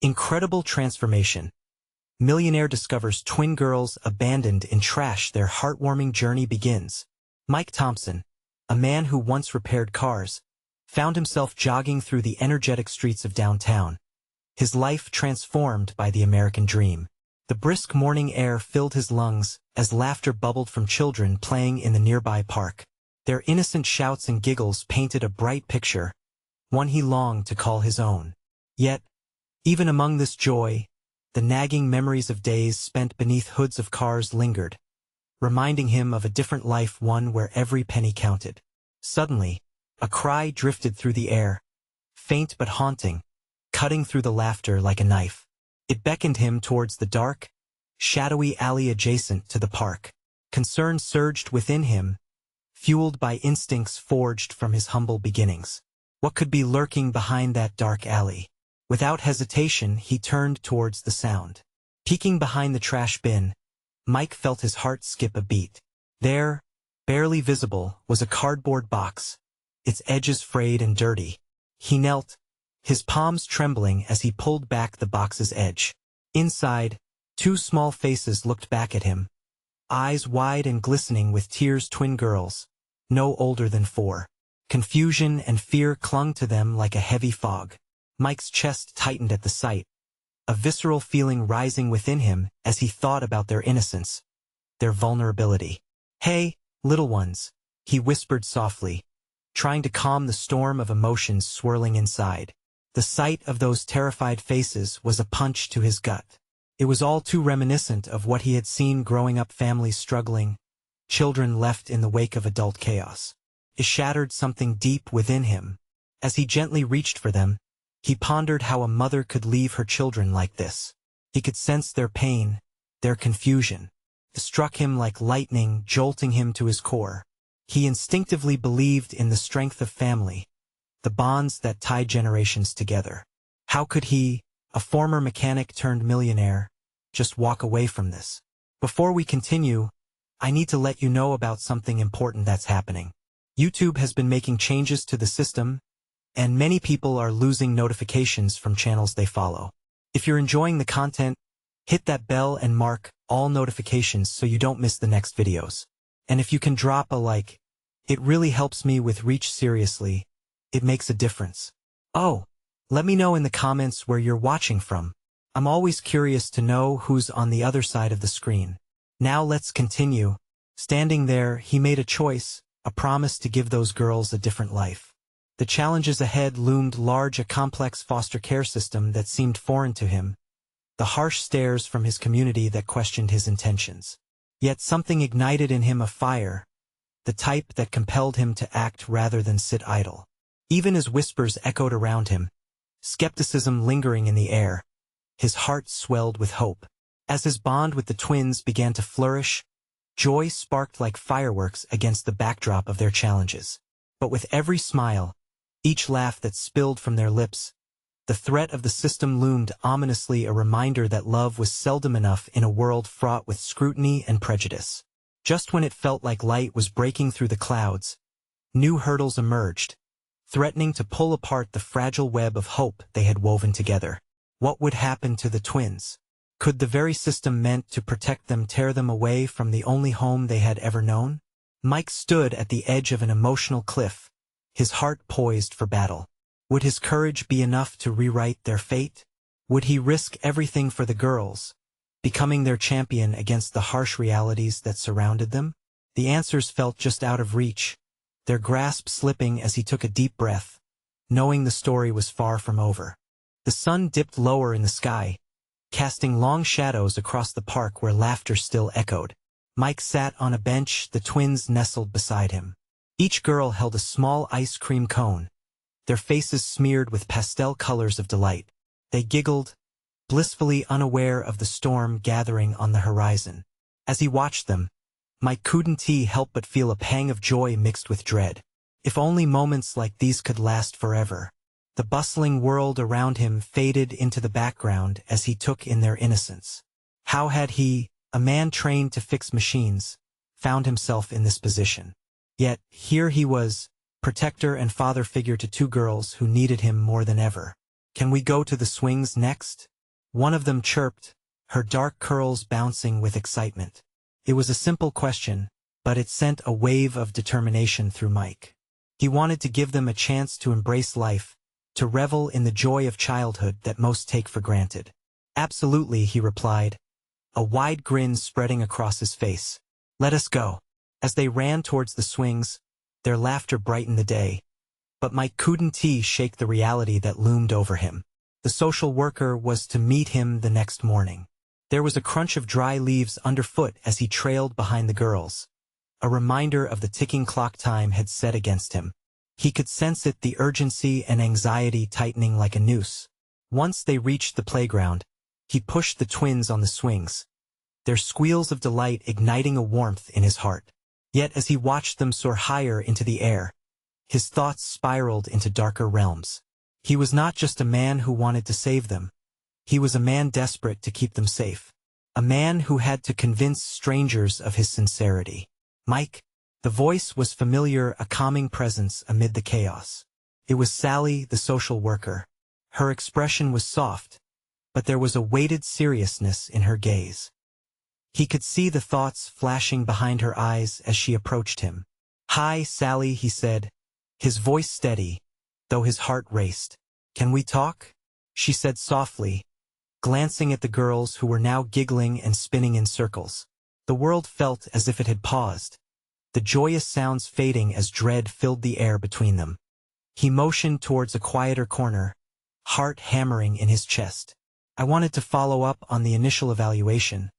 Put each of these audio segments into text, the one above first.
Incredible transformation. Millionaire discovers twin girls abandoned in trash. Their heartwarming journey begins. Mike Thompson, a man who once repaired cars, found himself jogging through the energetic streets of downtown, his life transformed by the American dream. The brisk morning air filled his lungs as laughter bubbled from children playing in the nearby park. Their innocent shouts and giggles painted a bright picture, one he longed to call his own. Yet, even among this joy, the nagging memories of days spent beneath hoods of cars lingered, reminding him of a different life, one where every penny counted. Suddenly, a cry drifted through the air, faint but haunting, cutting through the laughter like a knife. It beckoned him towards the dark, shadowy alley adjacent to the park. Concern surged within him, fueled by instincts forged from his humble beginnings. What could be lurking behind that dark alley? Without hesitation, he turned towards the sound. Peeking behind the trash bin, Mike felt his heart skip a beat. There, barely visible, was a cardboard box, its edges frayed and dirty. He knelt, his palms trembling as he pulled back the box's edge. Inside, two small faces looked back at him, eyes wide and glistening with tears. Twin girls, no older than 4. Confusion and fear clung to them like a heavy fog. Mike's chest tightened at the sight, a visceral feeling rising within him as he thought about their innocence, their vulnerability. "Hey, little ones," he whispered softly, trying to calm the storm of emotions swirling inside. The sight of those terrified faces was a punch to his gut. It was all too reminiscent of what he had seen growing up: families struggling, children left in the wake of adult chaos. It shattered something deep within him. As he gently reached for them, he pondered how a mother could leave her children like this. He could sense their pain, their confusion. It struck him like lightning, jolting him to his core. He instinctively believed in the strength of family, the bonds that tie generations together. How could he, a former mechanic turned millionaire, just walk away from this? Before we continue, I need to let you know about something important that's happening. YouTube has been making changes to the system, and many people are losing notifications from channels they follow. If you're enjoying the content, hit that bell and mark all notifications so you don't miss the next videos. And if you can drop a like, it really helps me with reach. Seriously, it makes a difference. Oh, let me know in the comments where you're watching from. I'm always curious to know who's on the other side of the screen. Now let's continue. Standing there, he made a choice, a promise to give those girls a different life. The challenges ahead loomed large: a complex foster care system that seemed foreign to him, the harsh stares from his community that questioned his intentions. Yet something ignited in him a fire, the type that compelled him to act rather than sit idle. Even as whispers echoed around him, skepticism lingering in the air, his heart swelled with hope. As his bond with the twins began to flourish, joy sparked like fireworks against the backdrop of their challenges. But with every smile, each laugh that spilled from their lips, the threat of the system loomed ominously, a reminder that love was seldom enough in a world fraught with scrutiny and prejudice. Just when it felt like light was breaking through the clouds, new hurdles emerged, threatening to pull apart the fragile web of hope they had woven together. What would happen to the twins? Could the very system meant to protect them tear them away from the only home they had ever known? Mike stood at the edge of an emotional cliff, his heart poised for battle. Would his courage be enough to rewrite their fate? Would he risk everything for the girls, becoming their champion against the harsh realities that surrounded them? The answers felt just out of reach, their grasp slipping as he took a deep breath, knowing the story was far from over. The sun dipped lower in the sky, casting long shadows across the park where laughter still echoed. Mike sat on a bench, the twins nestled beside him. Each girl held a small ice cream cone, their faces smeared with pastel colors of delight. They giggled, blissfully unaware of the storm gathering on the horizon. As he watched them, Mike couldn't help but feel a pang of joy mixed with dread. If only moments like these could last forever. The bustling world around him faded into the background as he took in their innocence. How had he, a man trained to fix machines, found himself in this position? Yet, here he was, protector and father figure to two girls who needed him more than ever. Can we go to the swings next? One of them chirped, her dark curls bouncing with excitement. It was a simple question, but it sent a wave of determination through Mike. He wanted to give them a chance to embrace life, to revel in the joy of childhood that most take for granted. Absolutely, he replied, a wide grin spreading across his face. Let us go. As they ran towards the swings, their laughter brightened the day. But Mike couldn't shake the reality that loomed over him. The social worker was to meet him the next morning. There was a crunch of dry leaves underfoot as he trailed behind the girls. A reminder of the ticking clock time had set against him. He could sense it, the urgency and anxiety tightening like a noose. Once they reached the playground, he pushed the twins on the swings, their squeals of delight igniting a warmth in his heart. Yet as he watched them soar higher into the air, his thoughts spiraled into darker realms. He was not just a man who wanted to save them. He was a man desperate to keep them safe. A man who had to convince strangers of his sincerity. Mike. The voice was familiar, a calming presence amid the chaos. It was Sally, the social worker. Her expression was soft, but there was a weighted seriousness in her gaze. He could see the thoughts flashing behind her eyes as she approached him. Hi, Sally, he said, his voice steady, though his heart raced. Can we talk? She said softly, glancing at the girls who were now giggling and spinning in circles. The world felt as if it had paused, the joyous sounds fading as dread filled the air between them. He motioned towards a quieter corner, heart hammering in his chest. I wanted to follow up on the initial evaluation.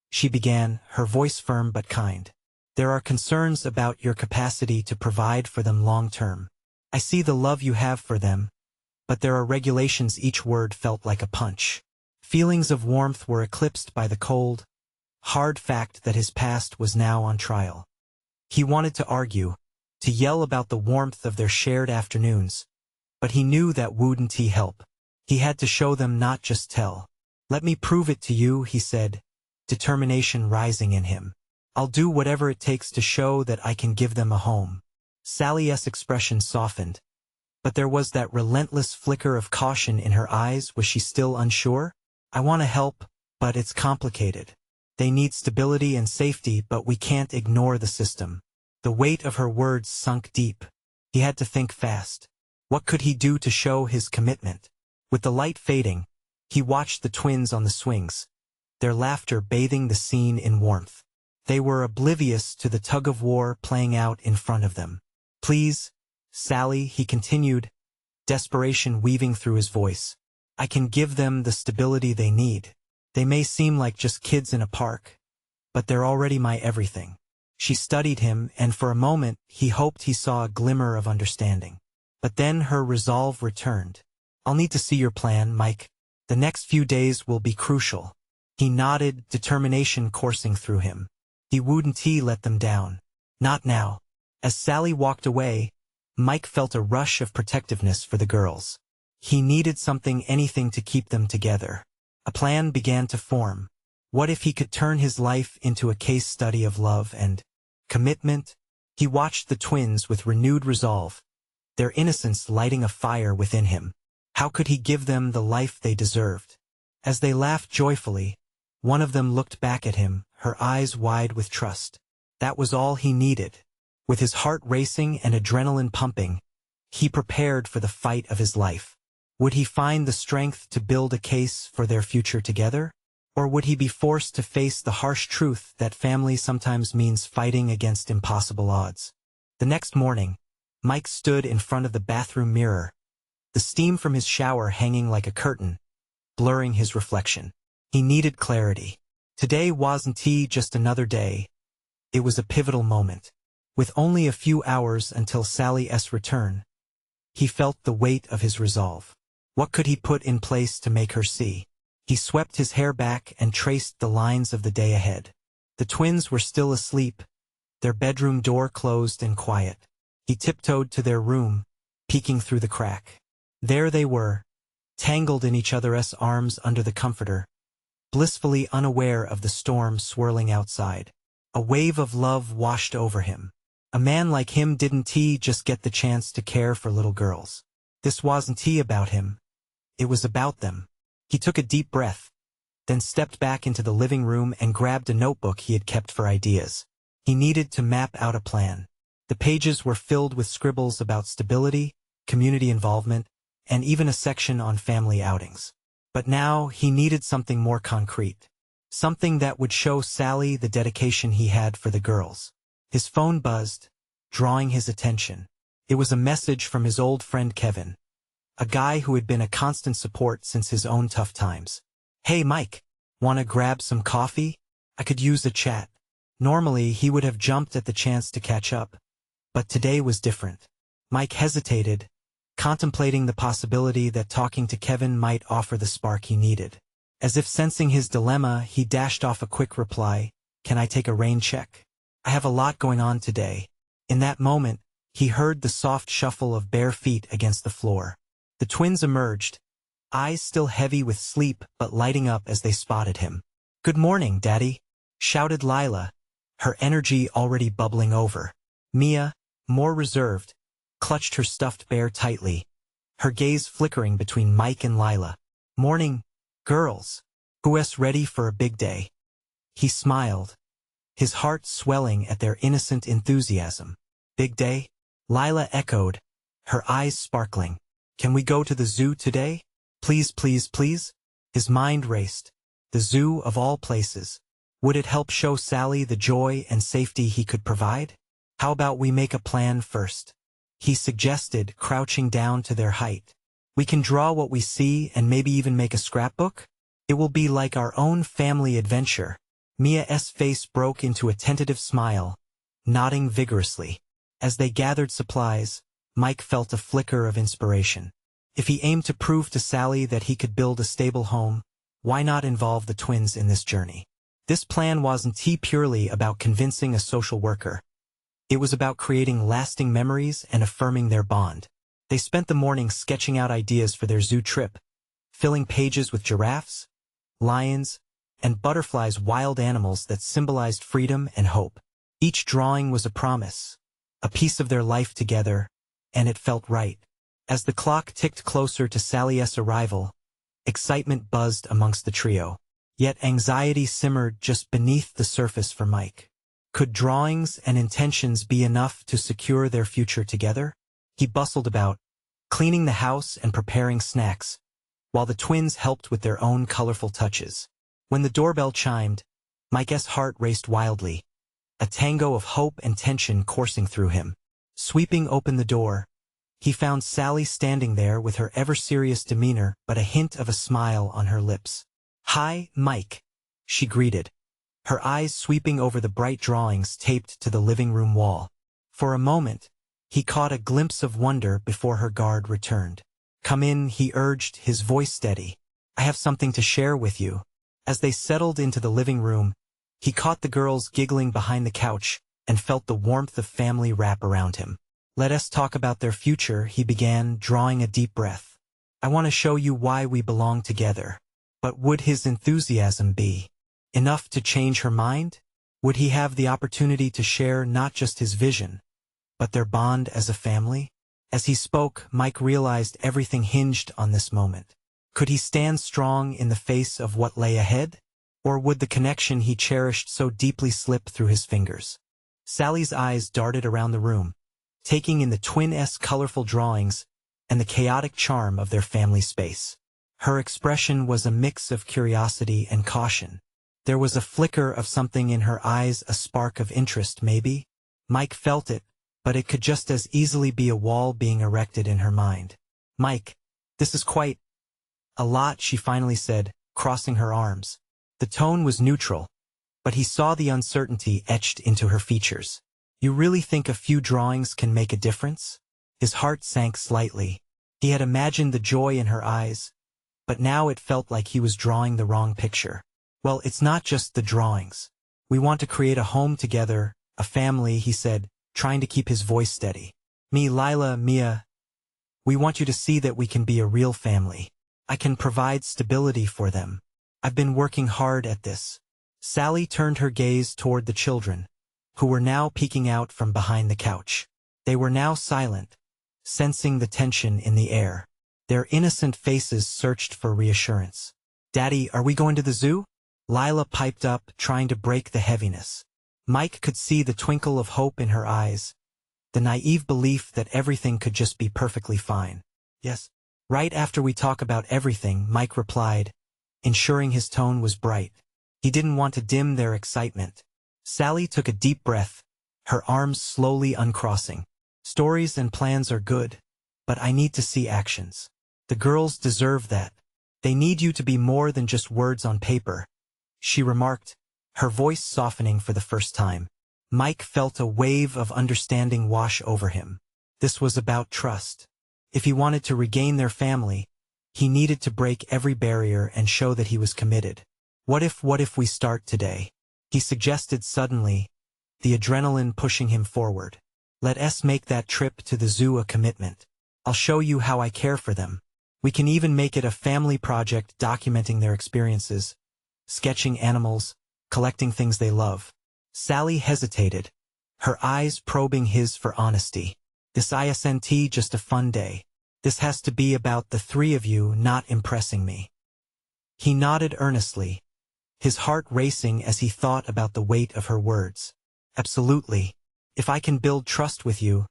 She began, her voice firm but kind. There are concerns about your capacity to provide for them long term. I see the love you have for them, but there are regulations. Each word felt like a punch. Feelings of warmth were eclipsed by the cold, hard fact that his past was now on trial. He wanted to argue, to yell about the warmth of their shared afternoons, but he knew that wouldn't help. He had to show them, not just tell. Let me prove it to you, he said, determination rising in him. I'll do whatever it takes to show that I can give them a home. Sally's expression softened, but there was that relentless flicker of caution in her eyes. Was she still unsure? I want to help, but it's complicated. They need stability and safety, but we can't ignore the system. The weight of her words sunk deep. He had to think fast. What could he do to show his commitment? With the light fading, he watched the twins on the swings, their laughter bathing the scene in warmth. They were oblivious to the tug-of-war playing out in front of them. Please, Sally, he continued, desperation weaving through his voice. I can give them the stability they need. They may seem like just kids in a park, but they're already my everything. She studied him, and for a moment he hoped he saw a glimmer of understanding. But then her resolve returned. I'll need to see your plan, Mike. The next few days will be crucial. He nodded, determination coursing through him. He wouldn't let them down. Not now. As Sally walked away, Mike felt a rush of protectiveness for the girls. He needed something, anything to keep them together. A plan began to form. What if he could turn his life into a case study of love and commitment? He watched the twins with renewed resolve, their innocence lighting a fire within him. How could he give them the life they deserved? As they laughed joyfully, one of them looked back at him, her eyes wide with trust. That was all he needed. With his heart racing and adrenaline pumping, he prepared for the fight of his life. Would he find the strength to build a case for their future together? Or would he be forced to face the harsh truth that family sometimes means fighting against impossible odds? The next morning, Mike stood in front of the bathroom mirror, the steam from his shower hanging like a curtain, blurring his reflection. He needed clarity. Today wasn't just another day. It was a pivotal moment. With only a few hours until Sally's return, he felt the weight of his resolve. What could he put in place to make her see? He swept his hair back and traced the lines of the day ahead. The twins were still asleep, their bedroom door closed and quiet. He tiptoed to their room, peeking through the crack. There they were, tangled in each other's arms under the comforter, blissfully unaware of the storm swirling outside. A wave of love washed over him. A man like him didn't just get the chance to care for little girls. This wasn't about him. It was about them. He took a deep breath, then stepped back into the living room and grabbed a notebook he had kept for ideas. He needed to map out a plan. The pages were filled with scribbles about stability, community involvement, and even a section on family outings. But now he needed something more concrete. Something that would show Sally the dedication he had for the girls. His phone buzzed, drawing his attention. It was a message from his old friend Kevin, a guy who had been a constant support since his own tough times. "Hey Mike, wanna grab some coffee? I could use a chat." Normally he would have jumped at the chance to catch up, but today was different. Mike hesitated, contemplating the possibility that talking to Kevin might offer the spark he needed. As if sensing his dilemma, he dashed off a quick reply, "Can I take a rain check? I have a lot going on today." In that moment, he heard the soft shuffle of bare feet against the floor. The twins emerged, eyes still heavy with sleep but lighting up as they spotted him. "Good morning, Daddy," shouted Lila, her energy already bubbling over. Mia, more reserved, clutched her stuffed bear tightly, her gaze flickering between Mike and Lila. "Morning, girls. Who's ready for a big day?" He smiled, his heart swelling at their innocent enthusiasm. "Big day?" Lila echoed, her eyes sparkling. "Can we go to the zoo today? Please, please, please?" His mind raced. The zoo of all places. Would it help show Sally the joy and safety he could provide? "How about we make a plan first?" he suggested, crouching down to their height. "We can draw what we see and maybe even make a scrapbook? It will be like our own family adventure." Mia's face broke into a tentative smile, nodding vigorously. As they gathered supplies, Mike felt a flicker of inspiration. If he aimed to prove to Sally that he could build a stable home, why not involve the twins in this journey? This plan wasn't purely about convincing a social worker. It was about creating lasting memories and affirming their bond. They spent the morning sketching out ideas for their zoo trip, filling pages with giraffes, lions, and butterflies, wild animals that symbolized freedom and hope. Each drawing was a promise, a piece of their life together, and it felt right. As the clock ticked closer to Sally's arrival, excitement buzzed amongst the trio. Yet anxiety simmered just beneath the surface for Mike. Could drawings and intentions be enough to secure their future together? He bustled about, cleaning the house and preparing snacks, while the twins helped with their own colorful touches. When the doorbell chimed, Mike's heart raced wildly, a tango of hope and tension coursing through him. Sweeping open the door, he found Sally standing there with her ever-serious demeanor but a hint of a smile on her lips. "Hi, Mike," she greeted, her eyes sweeping over the bright drawings taped to the living room wall. For a moment, he caught a glimpse of wonder before her guard returned. "Come in," he urged, his voice steady. "I have something to share with you." As they settled into the living room, he caught the girls giggling behind the couch and felt the warmth of family wrap around him. "Let us talk about their future," he began, drawing a deep breath. "I want to show you why we belong together." But would his enthusiasm be enough to change her mind? Would he have the opportunity to share not just his vision, but their bond as a family? As he spoke, Mike realized everything hinged on this moment. Could he stand strong in the face of what lay ahead? Or would the connection he cherished so deeply slip through his fingers? Sally's eyes darted around the room, taking in the twin-esque colorful drawings and the chaotic charm of their family space. Her expression was a mix of curiosity and caution. There was a flicker of something in her eyes, a spark of interest maybe. Mike felt it, but it could just as easily be a wall being erected in her mind. "Mike, this is quite a lot," she finally said, crossing her arms. The tone was neutral, but he saw the uncertainty etched into her features. "You really think a few drawings can make a difference?" His heart sank slightly. He had imagined the joy in her eyes, but now it felt like he was drawing the wrong picture. "Well, it's not just the drawings. We want to create a home together, a family," he said, trying to keep his voice steady. "Me, Lila, Mia, we want you to see that we can be a real family. I can provide stability for them. I've been working hard at this." Sally turned her gaze toward the children, who were now peeking out from behind the couch. They were now silent, sensing the tension in the air. Their innocent faces searched for reassurance. "Daddy, are we going to the zoo?" Lila piped up, trying to break the heaviness. Mike could see the twinkle of hope in her eyes, the naive belief that everything could just be perfectly fine. "Yes." "Right after we talk about everything," Mike replied, ensuring his tone was bright. He didn't want to dim their excitement. Sally took a deep breath, her arms slowly uncrossing. "Stories and plans are good, but I need to see actions. The girls deserve that. They need you to be more than just words on paper," she remarked, her voice softening for the first time. Mike felt a wave of understanding wash over him. This was about trust. If he wanted to regain their family, he needed to break every barrier and show that he was committed. What if we start today?" he suggested suddenly, the adrenaline pushing him forward. "Let us make that trip to the zoo a commitment. I'll show you how I care for them. We can even make it a family project, documenting their experiences, sketching animals, collecting things they love." Sally hesitated, her eyes probing his for honesty. "This isn't just a fun day. This has to be about the three of you, not impressing me." He nodded earnestly, his heart racing as he thought about the weight of her words. "Absolutely. If I can build trust with you,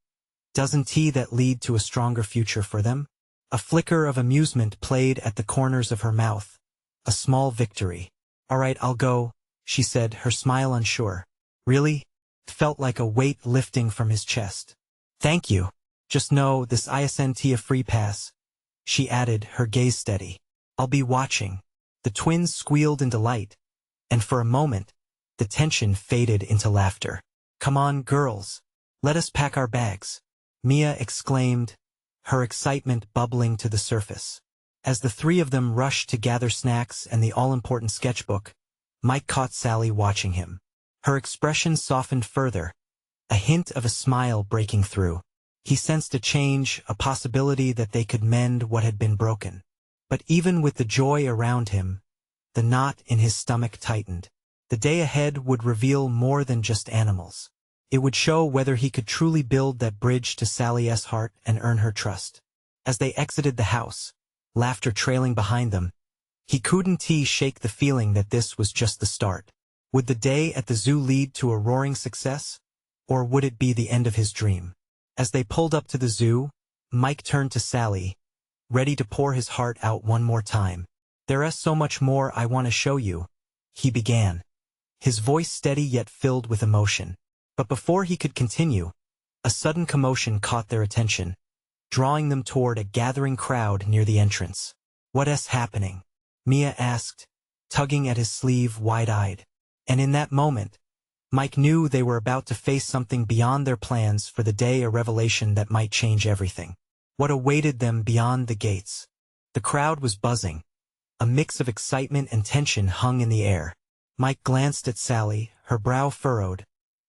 doesn't that lead to a stronger future for them?" A flicker of amusement played at the corners of her mouth, a small victory. "All right, I'll go," she said, her smile unsure. "Really?" It felt like a weight lifting from his chest. "Thank you. Just know this isn't a free pass," she added, her gaze steady. "I'll be watching." The twins squealed in delight, and for a moment, the tension faded into laughter. "Come on, girls. Let us pack our bags," Mia exclaimed, her excitement bubbling to the surface. As the three of them rushed to gather snacks and the all-important sketchbook, Mike caught Sally watching him. Her expression softened further, a hint of a smile breaking through. He sensed a change, a possibility that they could mend what had been broken. But even with the joy around him, the knot in his stomach tightened. The day ahead would reveal more than just animals. It would show whether he could truly build that bridge to Sally's heart and earn her trust. As they exited the house, laughter trailing behind them, he couldn't shake the feeling that this was just the start. Would the day at the zoo lead to a roaring success, or would it be the end of his dream? As they pulled up to the zoo, Mike turned to Sally, ready to pour his heart out one more time. "There's so much more I want to show you," he began, his voice steady yet filled with emotion. But before he could continue, a sudden commotion caught their attention, drawing them toward a gathering crowd near the entrance. "What's happening?" Mia asked, tugging at his sleeve wide-eyed. And in that moment, Mike knew they were about to face something beyond their plans for the day, a revelation that might change everything. What awaited them beyond the gates? The crowd was buzzing. A mix of excitement and tension hung in the air. Mike glanced at Sally, her brow furrowed,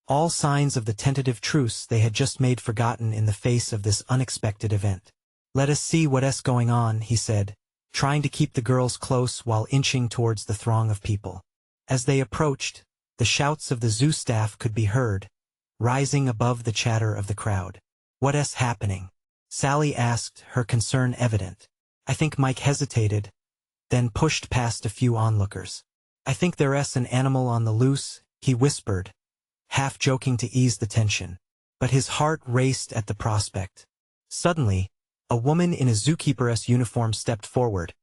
all signs of the tentative truce they had just made forgotten in the face of this unexpected event. "Let us see what's going on," he said, trying to keep the girls close while inching towards the throng of people. As they approached, the shouts of the zoo staff could be heard, rising above the chatter of the crowd. "What's happening?" Sally asked, her concern evident. I think Mike hesitated, then pushed past a few onlookers. "I think there's an animal on the loose," he whispered, half joking to ease the tension. But his heart raced at the prospect. Suddenly, a woman in a zookeeper's uniform stepped forward,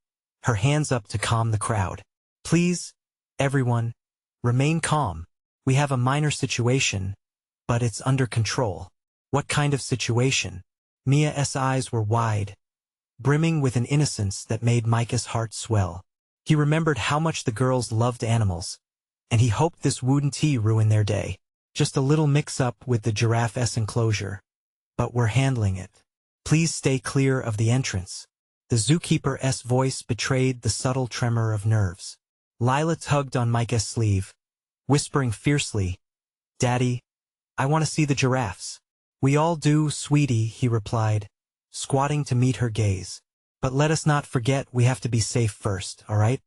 her hands up to calm the crowd. "Please, everyone, remain calm. We have a minor situation, but it's under control." "What kind of situation?" Mia's eyes were wide, brimming with an innocence that made Micah's heart swell. He remembered how much the girls loved animals, and he hoped this wouldn't ruin their day. "Just a little mix-up with the giraffe's enclosure, but we're handling it. Please stay clear of the entrance." The zookeeper's voice betrayed the subtle tremor of nerves. Lila tugged on Micah's sleeve, whispering fiercely, "Daddy, I want to see the giraffes." "We all do, sweetie," he replied, squatting to meet her gaze. "But let us not forget we have to be safe first, all right?"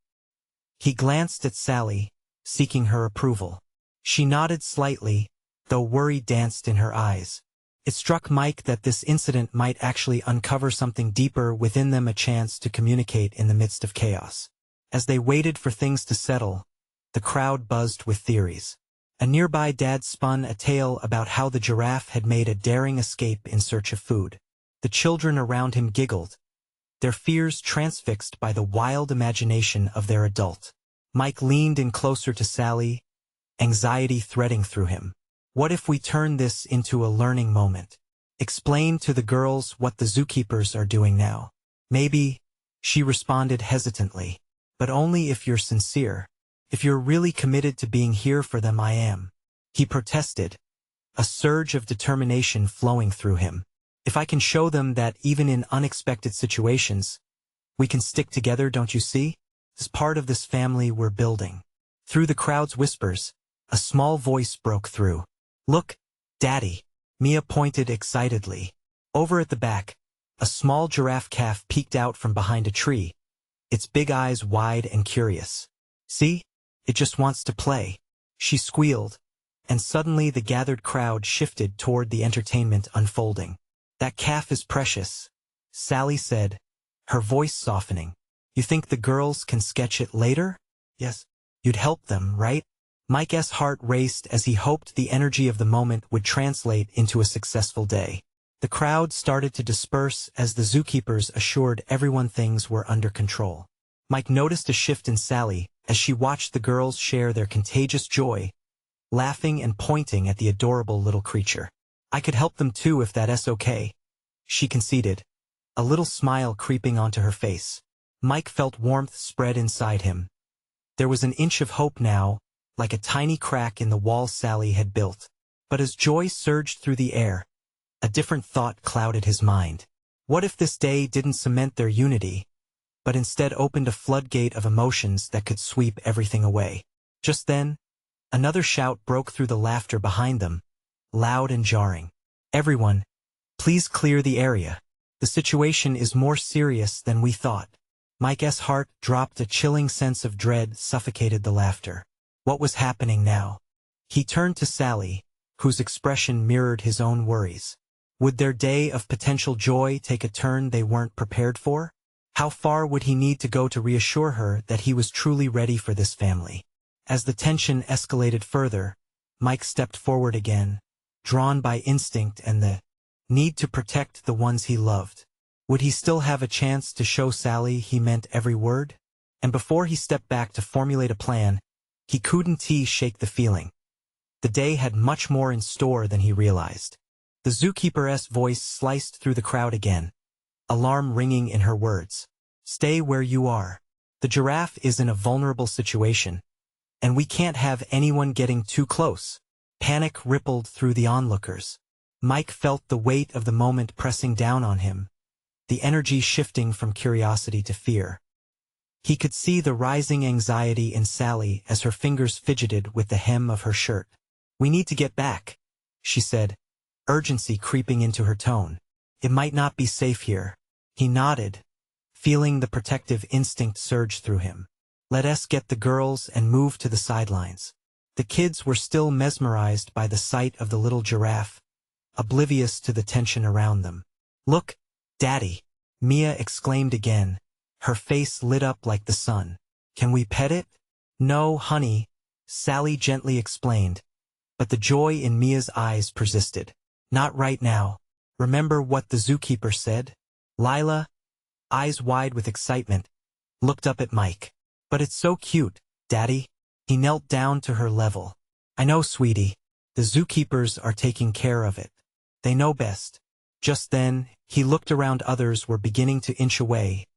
He glanced at Sally, seeking her approval. She nodded slightly, though worry danced in her eyes. It struck Mike that this incident might actually uncover something deeper within them, a chance to communicate in the midst of chaos. As they waited for things to settle, the crowd buzzed with theories. A nearby dad spun a tale about how the giraffe had made a daring escape in search of food. The children around him giggled, their fears transfixed by the wild imagination of their adult. Mike leaned in closer to Sally, anxiety threading through him. What if we turn this into a learning moment? Explain to the girls what the zookeepers are doing now. Maybe, she responded hesitantly. But only if you're sincere. If you're really committed to being here for them. I am. He protested, a surge of determination flowing through him. If I can show them that even in unexpected situations, we can stick together, don't you see? As part of this family we're building. Through the crowd's whispers, a small voice broke through. Look, Daddy. Mia pointed excitedly. Over at the back, a small giraffe calf peeked out from behind a tree, its big eyes wide and curious. See? It just wants to play. She squealed, and suddenly the gathered crowd shifted toward the entertainment unfolding. That calf is precious, Sally said, her voice softening. You think the girls can sketch it later? Yes. You'd help them, right? Mike's heart raced as he hoped the energy of the moment would translate into a successful day. The crowd started to disperse as the zookeepers assured everyone things were under control. Mike noticed a shift in Sally as she watched the girls share their contagious joy, laughing and pointing at the adorable little creature. I could help them too if that's okay, she conceded, a little smile creeping onto her face. Mike felt warmth spread inside him. There was an inch of hope now, like a tiny crack in the wall Sally had built. But as joy surged through the air, a different thought clouded his mind. What if this day didn't cement their unity, but instead opened a floodgate of emotions that could sweep everything away? Just then, another shout broke through the laughter behind them, loud and jarring. Everyone, please clear the area. The situation is more serious than we thought. Mike's heart dropped, a chilling sense of dread suffocated the laughter. What was happening now? He turned to Sally, whose expression mirrored his own worries. Would their day of potential joy take a turn they weren't prepared for? How far would he need to go to reassure her that he was truly ready for this family? As the tension escalated further, Mike stepped forward again, drawn by instinct and the need to protect the ones he loved. Would he still have a chance to show Sally he meant every word? And before he stepped back to formulate a plan, he couldn't shake the feeling. The day had much more in store than he realized. The zookeeper's voice sliced through the crowd again, alarm ringing in her words. Stay where you are. The giraffe is in a vulnerable situation, and we can't have anyone getting too close. Panic rippled through the onlookers. Mike felt the weight of the moment pressing down on him, the energy shifting from curiosity to fear. He could see the rising anxiety in Sally as her fingers fidgeted with the hem of her shirt. We need to get back, she said, urgency creeping into her tone. It might not be safe here. He nodded, feeling the protective instinct surge through him. Let us get the girls and move to the sidelines. The kids were still mesmerized by the sight of the little giraffe, oblivious to the tension around them. Look, Daddy, Mia exclaimed again, her face lit up like the sun. Can we pet it? No, honey, Sally gently explained, but the joy in Mia's eyes persisted. Not right now. Remember what the zookeeper said? Lila, eyes wide with excitement, looked up at Mike. But it's so cute, Daddy. He knelt down to her level. I know, sweetie. The zookeepers are taking care of it. They know best. Just then, he looked around. Others were beginning to inch away,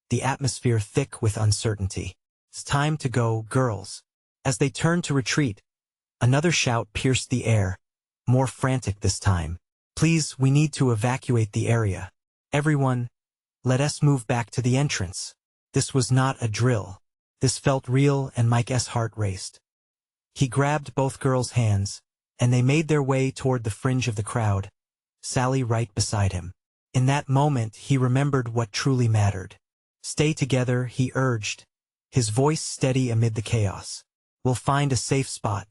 the atmosphere thick with uncertainty. It's time to go, girls. As they turned to retreat, another shout pierced the air, more frantic this time. Please, we need to evacuate the area. Everyone, let us move back to the entrance. This was not a drill. This felt real, and Mike's heart raced. He grabbed both girls' hands, and they made their way toward the fringe of the crowd, Sally right beside him. In that moment, he remembered what truly mattered. Stay together, he urged, his voice steady amid the chaos. We'll find a safe spot.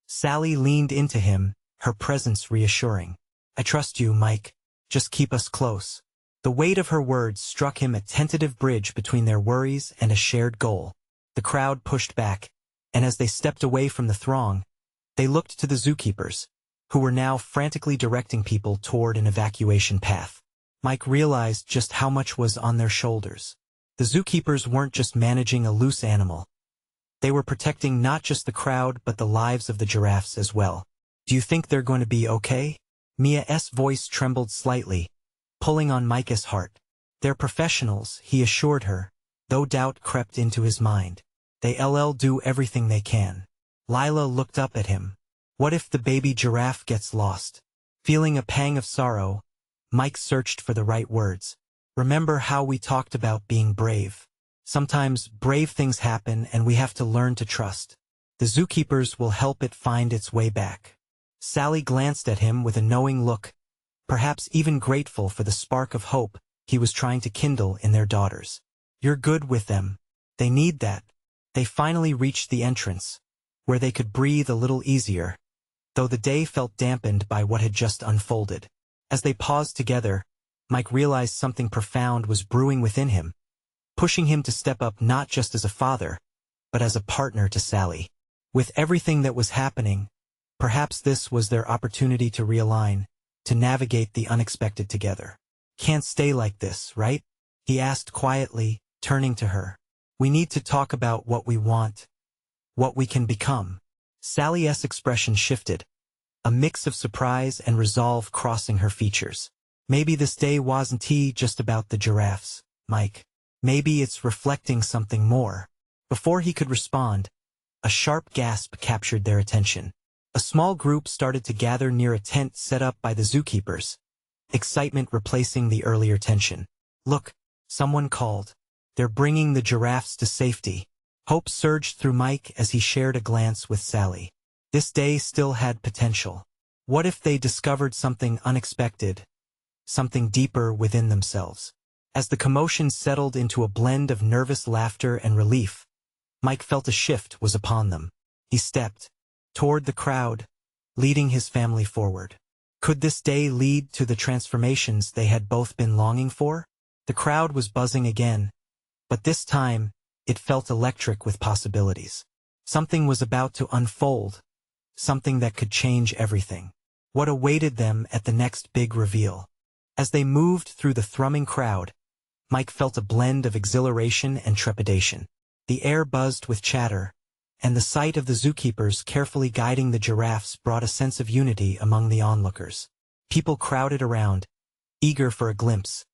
Sally leaned into him, her presence reassuring. I trust you, Mike. Just keep us close. The weight of her words struck him a tentative bridge between their worries and a shared goal. The crowd pushed back, and as they stepped away from the throng, they looked to the zookeepers, who were now frantically directing people toward an evacuation path. Mike realized just how much was on their shoulders. The zookeepers weren't just managing a loose animal. They were protecting not just the crowd but the lives of the giraffes as well. Do you think they're going to be okay? Mia's voice trembled slightly, pulling on Mike's heart. They're professionals, he assured her, though doubt crept into his mind. They'll do everything they can. Lila looked up at him. What if the baby giraffe gets lost? Feeling a pang of sorrow, Mike searched for the right words. Remember how we talked about being brave. Sometimes brave things happen and we have to learn to trust. The zookeepers will help it find its way back. Sally glanced at him with a knowing look, perhaps even grateful for the spark of hope he was trying to kindle in their daughters. You're good with them. They need that. They finally reached the entrance, where they could breathe a little easier, though the day felt dampened by what had just unfolded. As they paused together, Mike realized something profound was brewing within him, pushing him to step up not just as a father, but as a partner to Sally. With everything that was happening, perhaps this was their opportunity to realign, to navigate the unexpected together. Can't stay like this, right? He asked quietly, turning to her. We need to talk about what we want, what we can become. Sally's expression shifted, a mix of surprise and resolve crossing her features. Maybe this day wasn't just about the giraffes, Mike. Maybe it's reflecting something more. Before he could respond, a sharp gasp captured their attention. A small group started to gather near a tent set up by the zookeepers, excitement replacing the earlier tension. Look, someone called. They're bringing the giraffes to safety. Hope surged through Mike as he shared a glance with Sally. This day still had potential. What if they discovered something unexpected, something deeper within themselves? As the commotion settled into a blend of nervous laughter and relief, Mike felt a shift was upon them. He stepped toward the crowd, leading his family forward. Could this day lead to the transformations they had both been longing for? The crowd was buzzing again, but this time, it felt electric with possibilities. Something was about to unfold, something that could change everything. What awaited them at the next big reveal? As they moved through the thrumming crowd, Mike felt a blend of exhilaration and trepidation. The air buzzed with chatter, and the sight of the zookeepers carefully guiding the giraffes brought a sense of unity among the onlookers. People crowded around, eager for a glimpse,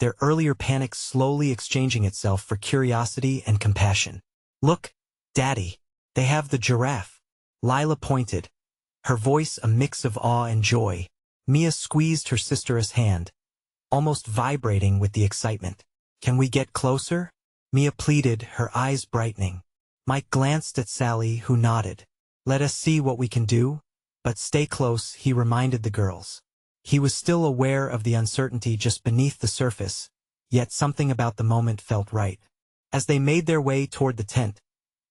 their earlier panic slowly exchanging itself for curiosity and compassion. Look, Daddy, they have the giraffe. Lila pointed, her voice a mix of awe and joy. Mia squeezed her sister's hand, almost vibrating with the excitement. Can we get closer? Mia pleaded, her eyes brightening. Mike glanced at Sally, who nodded. Let us see what we can do, but stay close, he reminded the girls. He was still aware of the uncertainty just beneath the surface, yet something about the moment felt right. As they made their way toward the tent,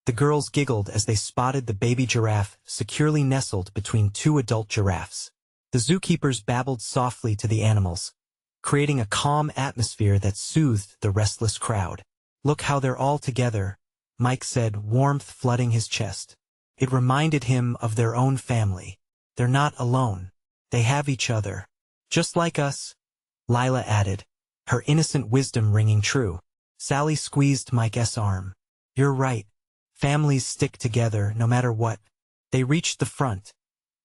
the girls giggled as they spotted the baby giraffe securely nestled between two adult giraffes. The zookeepers babbled softly to the animals, creating a calm atmosphere that soothed the restless crowd. Look how they're all together, Mike said, warmth flooding his chest. It reminded him of their own family. They're not alone. They have each other. Just like us, Lila added, her innocent wisdom ringing true. Sally squeezed Mike's arm. You're right. Families stick together no matter what. They reached the front,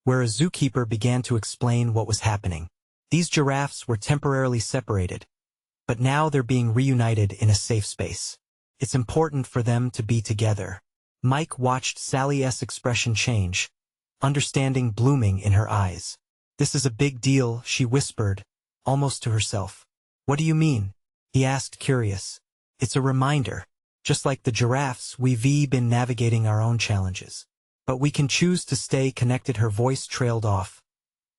where a zookeeper began to explain what was happening. These giraffes were temporarily separated, but now they're being reunited in a safe space. It's important for them to be together. Mike watched Sally's expression change, understanding blooming in her eyes. This is a big deal, she whispered, almost to herself. What do you mean? He asked, curious. It's a reminder. Just like the giraffes, we've been navigating our own challenges. But we can choose to stay connected. Her voice trailed off,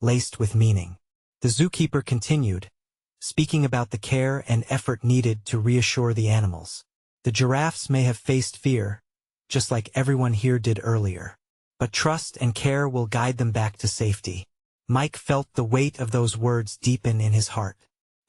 laced with meaning. The zookeeper continued, speaking about the care and effort needed to reassure the animals. The giraffes may have faced fear, just like everyone here did earlier. But trust and care will guide them back to safety. Mike felt the weight of those words deepen in his heart.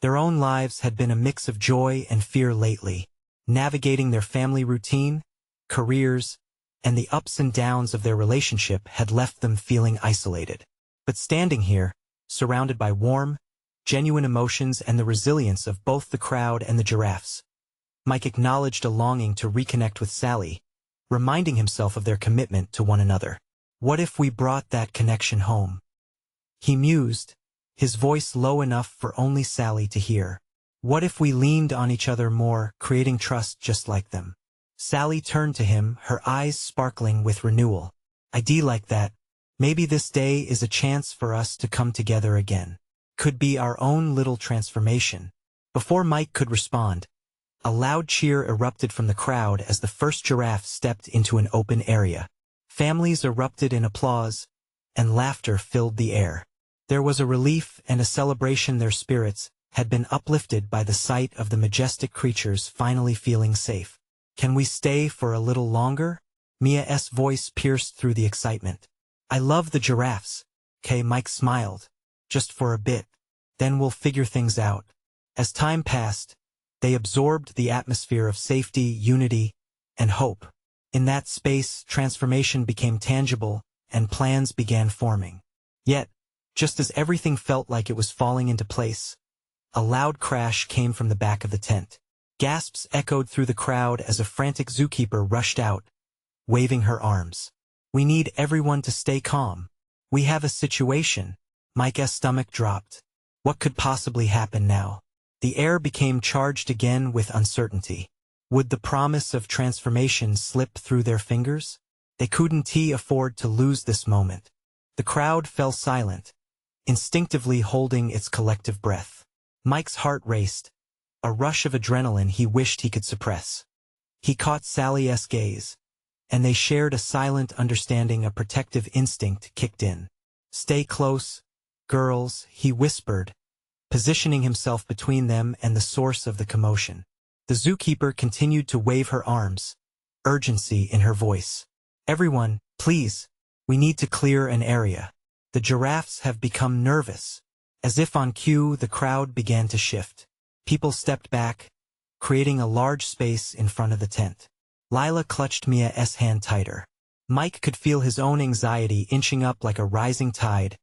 Their own lives had been a mix of joy and fear lately, navigating their family routine, careers, and the ups and downs of their relationship had left them feeling isolated. But standing here, surrounded by warm, genuine emotions and the resilience of both the crowd and the giraffes, Mike acknowledged a longing to reconnect with Sally, reminding himself of their commitment to one another. What if we brought that connection home? He mused, his voice low enough for only Sally to hear. What if we leaned on each other more, creating trust just like them? Sally turned to him, her eyes sparkling with renewal. Idea like that. Maybe this day is a chance for us to come together again. Could be our own little transformation. Before Mike could respond, a loud cheer erupted from the crowd as the first giraffe stepped into an open area. Families erupted in applause, and laughter filled the air. There was a relief and a celebration. Their spirits had been uplifted by the sight of the majestic creatures finally feeling safe. Can we stay for a little longer? Mia's voice pierced through the excitement. I love the giraffes. Mike smiled. Just for a bit. Then we'll figure things out. As time passed, they absorbed the atmosphere of safety, unity, and hope. In that space, transformation became tangible, and plans began forming. Yet, just as everything felt like it was falling into place, a loud crash came from the back of the tent. Gasps echoed through the crowd as a frantic zookeeper rushed out, waving her arms. We need everyone to stay calm. We have a situation. Mike's stomach dropped. What could possibly happen now? The air became charged again with uncertainty. Would the promise of transformation slip through their fingers? They couldn't afford to lose this moment. The crowd fell silent, instinctively holding its collective breath. Mike's heart raced, a rush of adrenaline he wished he could suppress. He caught Sally's gaze, and they shared a silent understanding. A protective instinct kicked in. Stay close, girls, he whispered, positioning himself between them and the source of the commotion. The zookeeper continued to wave her arms, urgency in her voice. Everyone, please, we need to clear an area. The giraffes have become nervous. As if on cue, the crowd began to shift. People stepped back, creating a large space in front of the tent. Lila clutched Mia's hand tighter. Mike could feel his own anxiety inching up like a rising tide,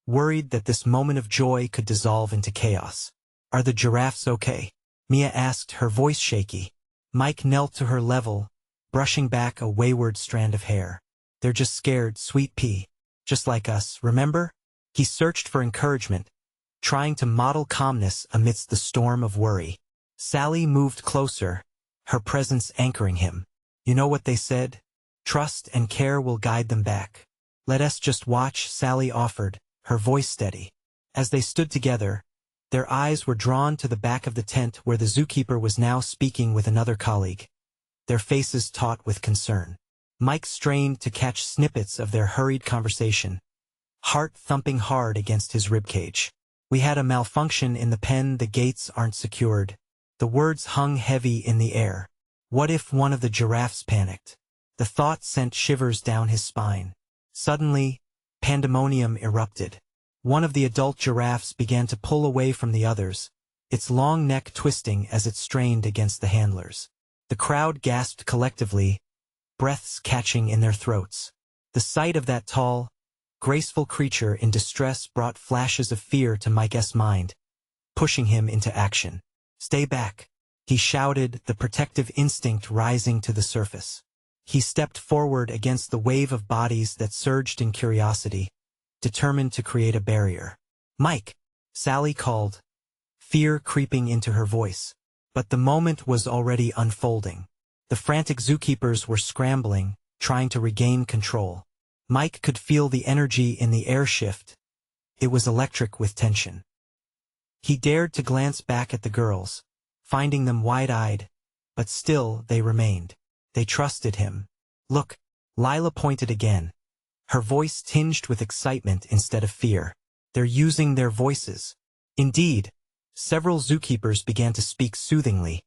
worried that this moment of joy could dissolve into chaos. Are the giraffes okay? Mia asked, her voice shaky. Mike knelt to her level, brushing back a wayward strand of hair. They're just scared, sweet pea. Just like us, remember? He searched for encouragement, trying to model calmness amidst the storm of worry. Sally moved closer, her presence anchoring him. You know what they said? Trust and care will guide them back. Let us just watch, Sally offered, her voice steady. As they stood together, their eyes were drawn to the back of the tent where the zookeeper was now speaking with another colleague, their faces taut with concern. Mike strained to catch snippets of their hurried conversation, heart thumping hard against his ribcage. We had a malfunction in the pen, the gates aren't secured. The words hung heavy in the air. What if one of the giraffes panicked? The thought sent shivers down his spine. Suddenly, pandemonium erupted. One of the adult giraffes began to pull away from the others, its long neck twisting as it strained against the handlers. The crowd gasped collectively, breaths catching in their throats. The sight of that tall, graceful creature in distress brought flashes of fear to Mike's mind, pushing him into action. Stay back, he shouted, the protective instinct rising to the surface. He stepped forward against the wave of bodies that surged in curiosity, determined to create a barrier. Mike, Sally called, fear creeping into her voice. But the moment was already unfolding. The frantic zookeepers were scrambling, trying to regain control. Mike could feel the energy in the air shift. It was electric with tension. He dared to glance back at the girls, finding them wide-eyed, but still they remained. They trusted him. Look, Lila pointed again, her voice tinged with excitement instead of fear. They're using their voices. Indeed, several zookeepers began to speak soothingly,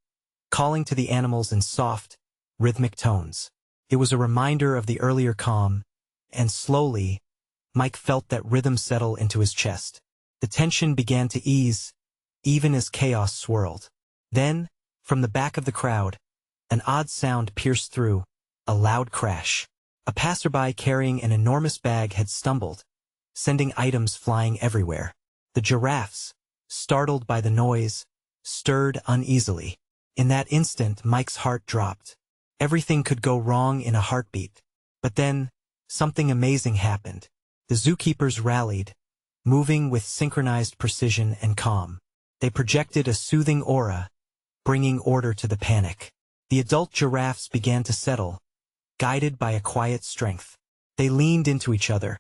calling to the animals in soft, rhythmic tones. It was a reminder of the earlier calm, and slowly, Mike felt that rhythm settle into his chest. The tension began to ease, even as chaos swirled. Then, from the back of the crowd, an odd sound pierced through, a loud crash. A passerby carrying an enormous bag had stumbled, sending items flying everywhere. The giraffes, startled by the noise, stirred uneasily. In that instant, Mike's heart dropped. Everything could go wrong in a heartbeat. But then, something amazing happened. The zookeepers rallied, moving with synchronized precision and calm. They projected a soothing aura, bringing order to the panic. The adult giraffes began to settle, guided by a quiet strength. They leaned into each other,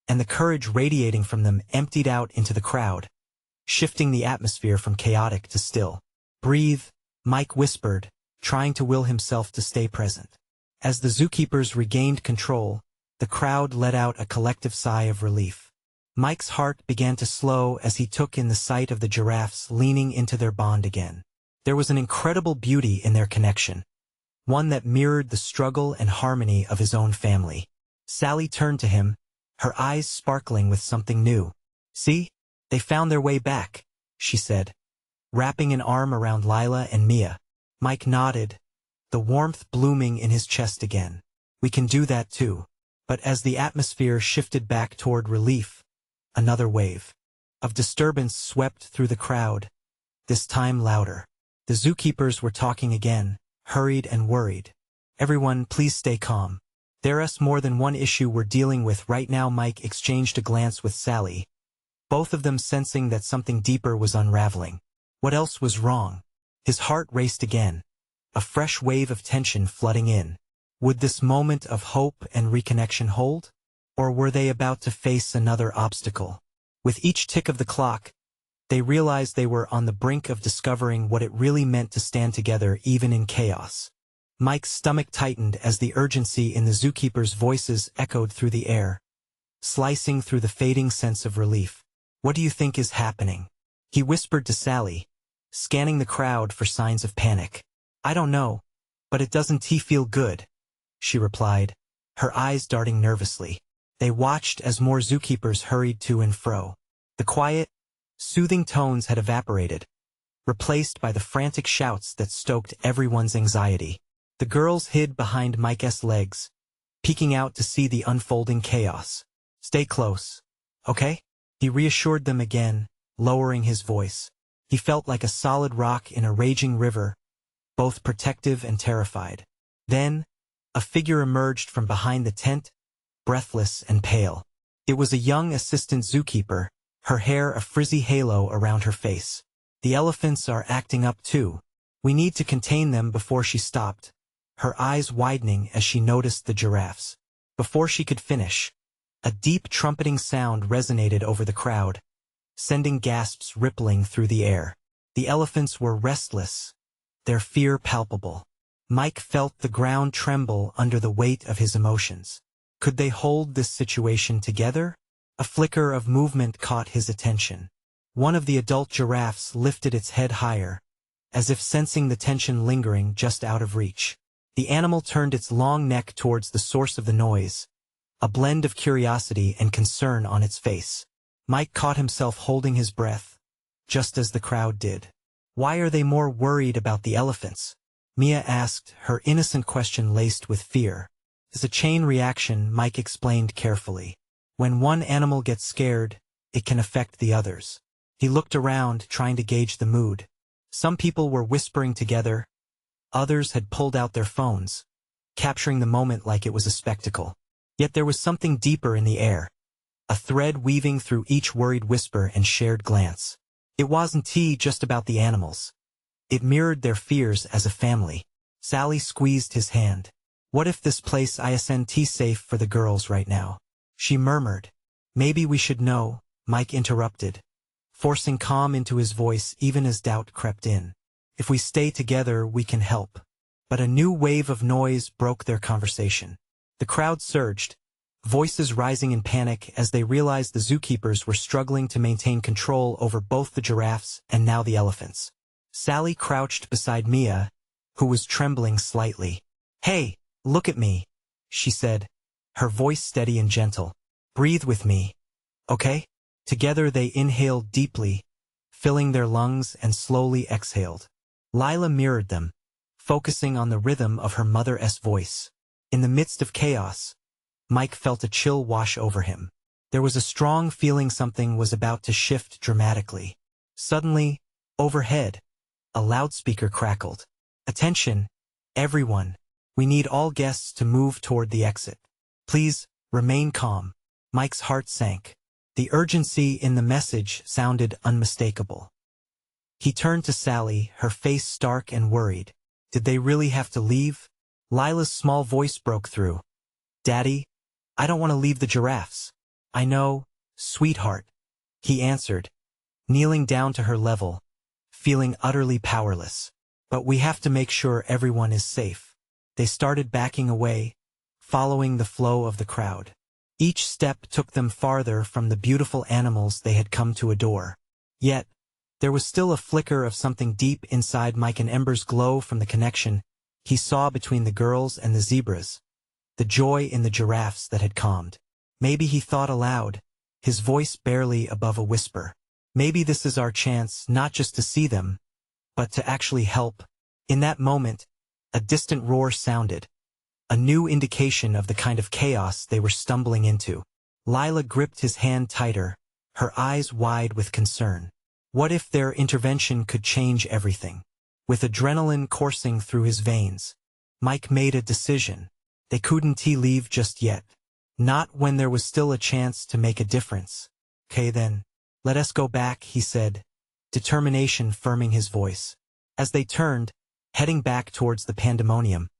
and the courage radiating from them emptied out into the crowd, shifting the atmosphere from chaotic to still. "Breathe," Mike whispered, trying to will himself to stay present. As the zookeepers regained control, the crowd let out a collective sigh of relief. Mike's heart began to slow as he took in the sight of the giraffes leaning into their bond again. There was an incredible beauty in their connection, one that mirrored the struggle and harmony of his own family. Sally turned to him, her eyes sparkling with something new. "See? They found their way back," she said, wrapping an arm around Lila and Mia. Mike nodded, the warmth blooming in his chest again. "We can do that too." But as the atmosphere shifted back toward relief, another wave of disturbance swept through the crowd, this time louder. The zookeepers were talking again, hurried and worried. "Everyone, please stay calm. There's more than one issue we're dealing with right now." Mike exchanged a glance with Sally, both of them sensing that something deeper was unraveling. What else was wrong? His heart raced again, a fresh wave of tension flooding in. Would this moment of hope and reconnection hold? Or were they about to face another obstacle? With each tick of the clock, they realized they were on the brink of discovering what it really meant to stand together even in chaos. Mike's stomach tightened as the urgency in the zookeepers' voices echoed through the air, slicing through the fading sense of relief. "What do you think is happening?" he whispered to Sally, scanning the crowd for signs of panic. "I don't know, but it doesn't feel good," she replied, her eyes darting nervously. They watched as more zookeepers hurried to and fro. The quiet, soothing tones had evaporated, replaced by the frantic shouts that stoked everyone's anxiety. The girls hid behind Mike's legs, peeking out to see the unfolding chaos. "Stay close, okay?" he reassured them again, lowering his voice. He felt like a solid rock in a raging river, both protective and terrified. Then, a figure emerged from behind the tent, breathless and pale. It was a young assistant zookeeper, her hair a frizzy halo around her face. "The elephants are acting up too. We need to contain them." Before she stopped, her eyes widening as she noticed the giraffes. Before she could finish, a deep trumpeting sound resonated over the crowd, sending gasps rippling through the air. The elephants were restless, their fear palpable. Mike felt the ground tremble under the weight of his emotions. Could they hold this situation together? A flicker of movement caught his attention. One of the adult giraffes lifted its head higher, as if sensing the tension lingering just out of reach. The animal turned its long neck towards the source of the noise, a blend of curiosity and concern on its face. Mike caught himself holding his breath, just as the crowd did. "Why are they more worried about the elephants?" Mia asked, her innocent question laced with fear. "It's a chain reaction," Mike explained carefully. "When one animal gets scared, it can affect the others." He looked around, trying to gauge the mood. Some people were whispering together, others had pulled out their phones, capturing the moment like it was a spectacle. Yet there was something deeper in the air, a thread weaving through each worried whisper and shared glance. It wasn't just about the animals. It mirrored their fears as a family. Sally squeezed his hand. "What if this place isn't safe for the girls right now?" she murmured. "Maybe we should know," Mike interrupted, forcing calm into his voice even as doubt crept in. "If we stay together, we can help." But a new wave of noise broke their conversation. The crowd surged, voices rising in panic as they realized the zookeepers were struggling to maintain control over both the giraffes and now the elephants. Sally crouched beside Mia, who was trembling slightly. "Hey, look at me," she said, her voice steady and gentle. Breathe with me, okay? Together they inhaled deeply, filling their lungs and slowly exhaled. Lila mirrored them, focusing on the rhythm of her mother's voice. In the midst of chaos, Mike felt a chill wash over him. There was a strong feeling something was about to shift dramatically. Suddenly, overhead, a loudspeaker crackled. "Attention, everyone. We need all guests to move toward the exit. Please, remain calm." Mike's heart sank. The urgency in the message sounded unmistakable. He turned to Sally, her face stark and worried. Did they really have to leave? Lila's small voice broke through. "Daddy, I don't want to leave the giraffes." "I know, sweetheart," he answered, kneeling down to her level, feeling utterly powerless. "But we have to make sure everyone is safe." They started backing away, following the flow of the crowd. Each step took them farther from the beautiful animals they had come to adore. Yet, there was still a flicker of something deep inside Mike, and embers glow from the connection he saw between the girls and the zebras, the joy in the giraffes that had calmed. Maybe, he thought aloud, his voice barely above a whisper. Maybe this is our chance not just to see them, but to actually help. In that moment, a distant roar sounded, a new indication of the kind of chaos they were stumbling into. Lila gripped his hand tighter, her eyes wide with concern. What if their intervention could change everything? With adrenaline coursing through his veins, Mike made a decision. They couldn't leave just yet. Not when there was still a chance to make a difference. "Okay then, let us go back," he said, determination firming his voice. As they turned, heading back towards the pandemonium,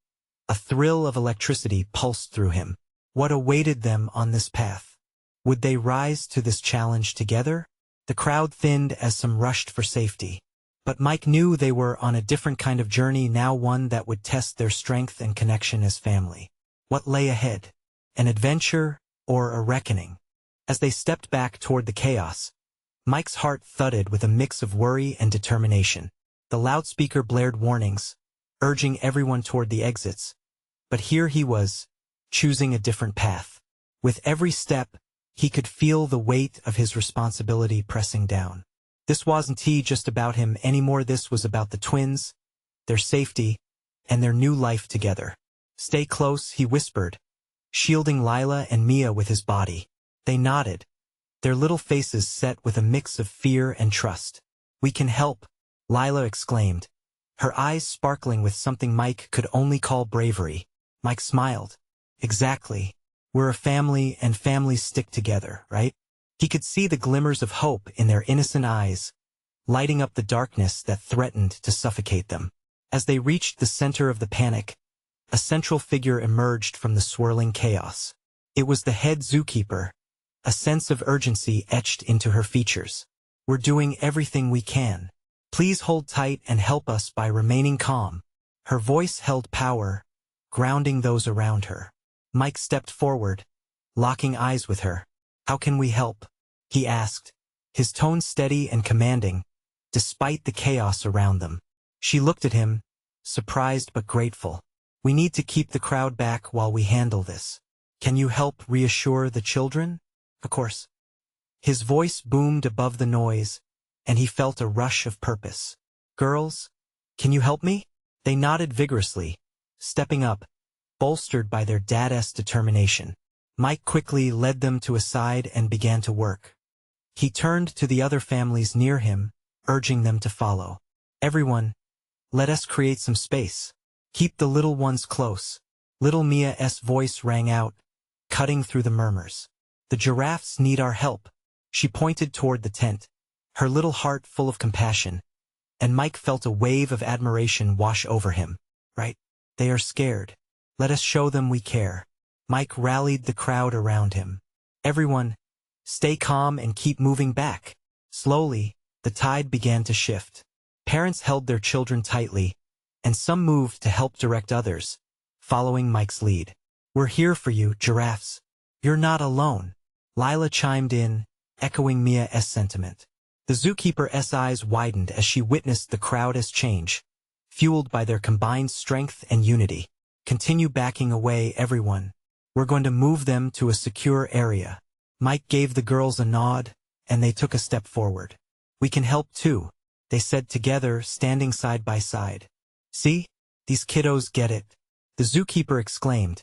a thrill of electricity pulsed through him. What awaited them on this path? Would they rise to this challenge together? The crowd thinned as some rushed for safety. But Mike knew they were on a different kind of journey now, one that would test their strength and connection as family. What lay ahead? An adventure or a reckoning? As they stepped back toward the chaos, Mike's heart thudded with a mix of worry and determination. The loudspeaker blared warnings, urging everyone toward the exits. But here he was, choosing a different path. With every step, he could feel the weight of his responsibility pressing down. This wasn't just about him anymore. This was about the twins, their safety, and their new life together. "Stay close," he whispered, shielding Lila and Mia with his body. They nodded, their little faces set with a mix of fear and trust. "We can help," Lila exclaimed, her eyes sparkling with something Mike could only call bravery. Mike smiled. "Exactly. We're a family, and families stick together, right?" He could see the glimmers of hope in their innocent eyes, lighting up the darkness that threatened to suffocate them. As they reached the center of the panic, a central figure emerged from the swirling chaos. It was the head zookeeper, a sense of urgency etched into her features. "We're doing everything we can. Please hold tight and help us by remaining calm." Her voice held power, grounding those around her. Mike stepped forward, locking eyes with her. "How can we help?" he asked, his tone steady and commanding, despite the chaos around them. She looked at him, surprised but grateful. "We need to keep the crowd back while we handle this. Can you help reassure the children?" "Of course." His voice boomed above the noise, and he felt a rush of purpose. "Girls, can you help me?" They nodded vigorously, stepping up, bolstered by their dad's determination. Mike quickly led them to a side and began to work. He turned to the other families near him, urging them to follow. "Everyone, let us create some space. Keep the little ones close." Little Mia's voice rang out, cutting through the murmurs. "The giraffes need our help." She pointed toward the tent, her little heart full of compassion, and Mike felt a wave of admiration wash over him. "Right, they are scared. Let us show them we care." Mike rallied the crowd around him. "Everyone, stay calm and keep moving back." Slowly, the tide began to shift. Parents held their children tightly, and some moved to help direct others, following Mike's lead. "We're here for you, giraffes. You're not alone." Lila chimed in, echoing Mia's sentiment. The zookeeper's eyes widened as she witnessed the crowd's change, fueled by their combined strength and unity. "Continue backing away, everyone. We're going to move them to a secure area." Mike gave the girls a nod, and they took a step forward. "We can help too," they said together, standing side by side. "See? These kiddos get it," the zookeeper exclaimed,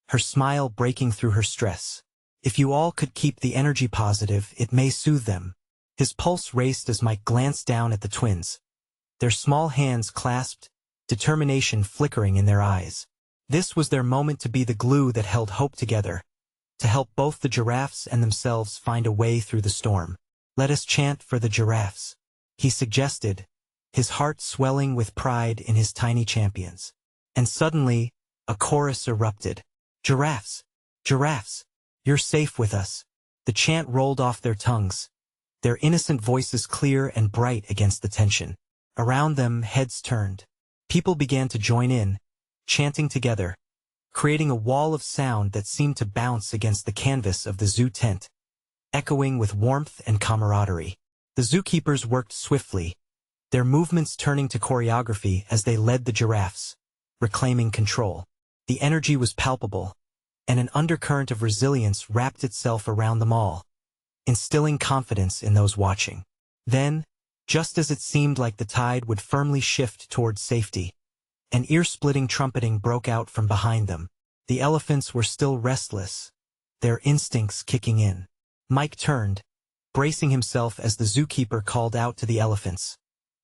her smile breaking through her stress. "If you all could keep the energy positive, it may soothe them." His pulse raced as Mike glanced down at the twins. Their small hands clasped, determination flickering in their eyes. This was their moment to be the glue that held hope together, to help both the giraffes and themselves find a way through the storm. "Let us chant for the giraffes," he suggested, his heart swelling with pride in his tiny champions. And suddenly, a chorus erupted. "Giraffes! Giraffes! You're safe with us." The chant rolled off their tongues, their innocent voices clear and bright against the tension. Around them, heads turned. People began to join in, chanting together, creating a wall of sound that seemed to bounce against the canvas of the zoo tent, echoing with warmth and camaraderie. The zookeepers worked swiftly, their movements turning to choreography as they led the giraffes, reclaiming control. The energy was palpable, and an undercurrent of resilience wrapped itself around them all, instilling confidence in those watching. Then, just as it seemed like the tide would firmly shift towards safety, an ear-splitting trumpeting broke out from behind them. The elephants were still restless, their instincts kicking in. Mike turned, bracing himself as the zookeeper called out to the elephants,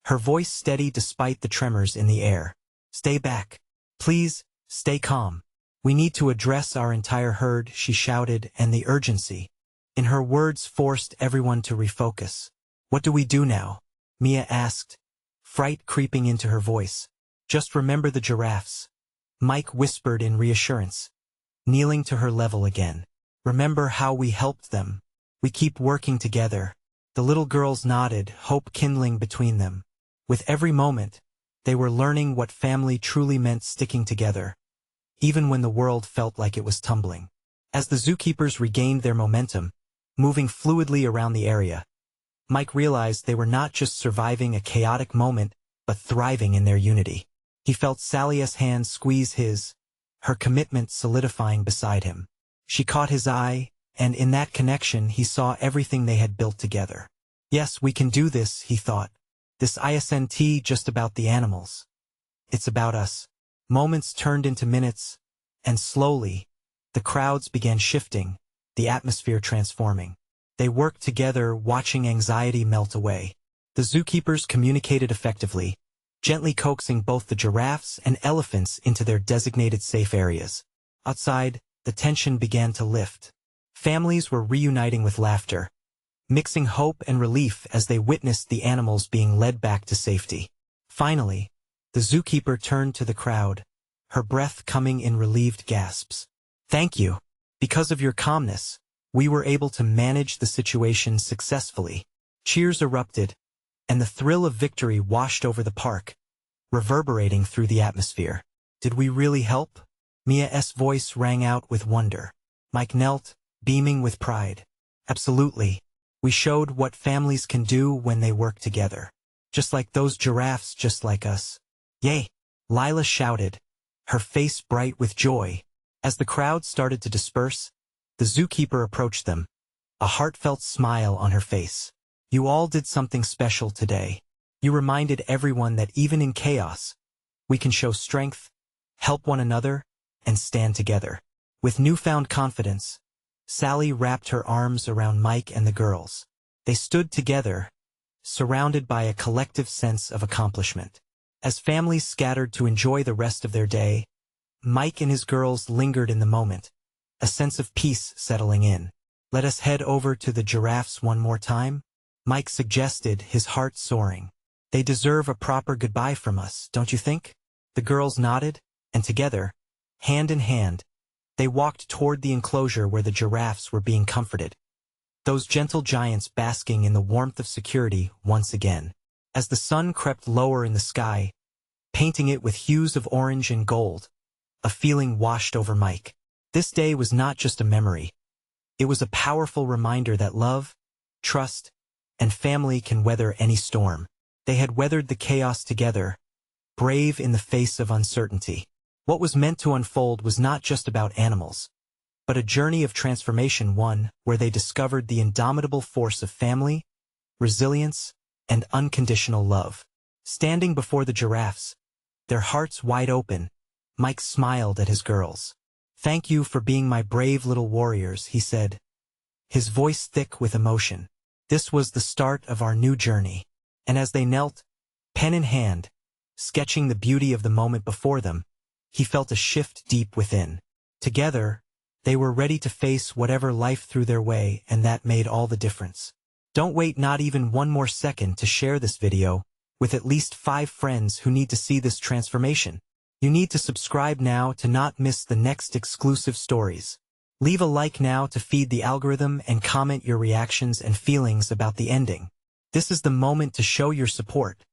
her voice steady despite the tremors in the air. "Stay back. Please, stay calm. We need to address our entire herd," she shouted, and the urgency in her words forced everyone to refocus. "What do we do now?" Mia asked, fright creeping into her voice. "Just remember the giraffes," Mike whispered in reassurance, kneeling to her level again. "Remember how we helped them. We keep working together." The little girls nodded, hope kindling between them. With every moment, they were learning what family truly meant, sticking together, even when the world felt like it was tumbling. As the zookeepers regained their momentum, moving fluidly around the area, Mike realized they were not just surviving a chaotic moment, but thriving in their unity. He felt Sally's hand squeeze his, her commitment solidifying beside him. She caught his eye, and in that connection he saw everything they had built together. "Yes, we can do this," he thought. "This isn't just about the animals. It's about us." Moments turned into minutes, and slowly, the crowds began shifting, the atmosphere transforming. They worked together, watching anxiety melt away. The zookeepers communicated effectively, gently coaxing both the giraffes and elephants into their designated safe areas. Outside, the tension began to lift. Families were reuniting with laughter, mixing hope and relief as they witnessed the animals being led back to safety. Finally, the zookeeper turned to the crowd, her breath coming in relieved gasps. "Thank you. Because of your calmness, we were able to manage the situation successfully." Cheers erupted, and the thrill of victory washed over the park, reverberating through the atmosphere. "Did we really help?" Mia's voice rang out with wonder. Mike knelt, beaming with pride. "Absolutely. We showed what families can do when they work together. Just like those giraffes, just like us." "Yay!" Lila shouted, her face bright with joy. As the crowd started to disperse, the zookeeper approached them, a heartfelt smile on her face. "You all did something special today. You reminded everyone that even in chaos, we can show strength, help one another, and stand together." With newfound confidence, Sally wrapped her arms around Mike and the girls. They stood together, surrounded by a collective sense of accomplishment. As families scattered to enjoy the rest of their day, Mike and his girls lingered in the moment, a sense of peace settling in. "Let us head over to the giraffes one more time," Mike suggested, his heart soaring. "They deserve a proper goodbye from us, don't you think?" The girls nodded, and together, hand in hand, they walked toward the enclosure where the giraffes were being comforted, those gentle giants basking in the warmth of security once again. As the sun crept lower in the sky, painting it with hues of orange and gold, a feeling washed over Mike. This day was not just a memory. It was a powerful reminder that love, trust, and family can weather any storm. They had weathered the chaos together, brave in the face of uncertainty. What was meant to unfold was not just about animals. but a journey of transformation, one where they discovered the indomitable force of family, resilience, and unconditional love. Standing before the giraffes, their hearts wide open, Mike smiled at his girls. "Thank you for being my brave little warriors," he said, his voice thick with emotion. This was the start of our new journey. And as they knelt, pen in hand, sketching the beauty of the moment before them, he felt a shift deep within. Together, they were ready to face whatever life threw their way, and that made all the difference. Don't wait not even one more second to share this video with at least 5 friends who need to see this transformation. You need to subscribe now to not miss the next exclusive stories. Leave a like now to feed the algorithm and comment your reactions and feelings about the ending. This is the moment to show your support.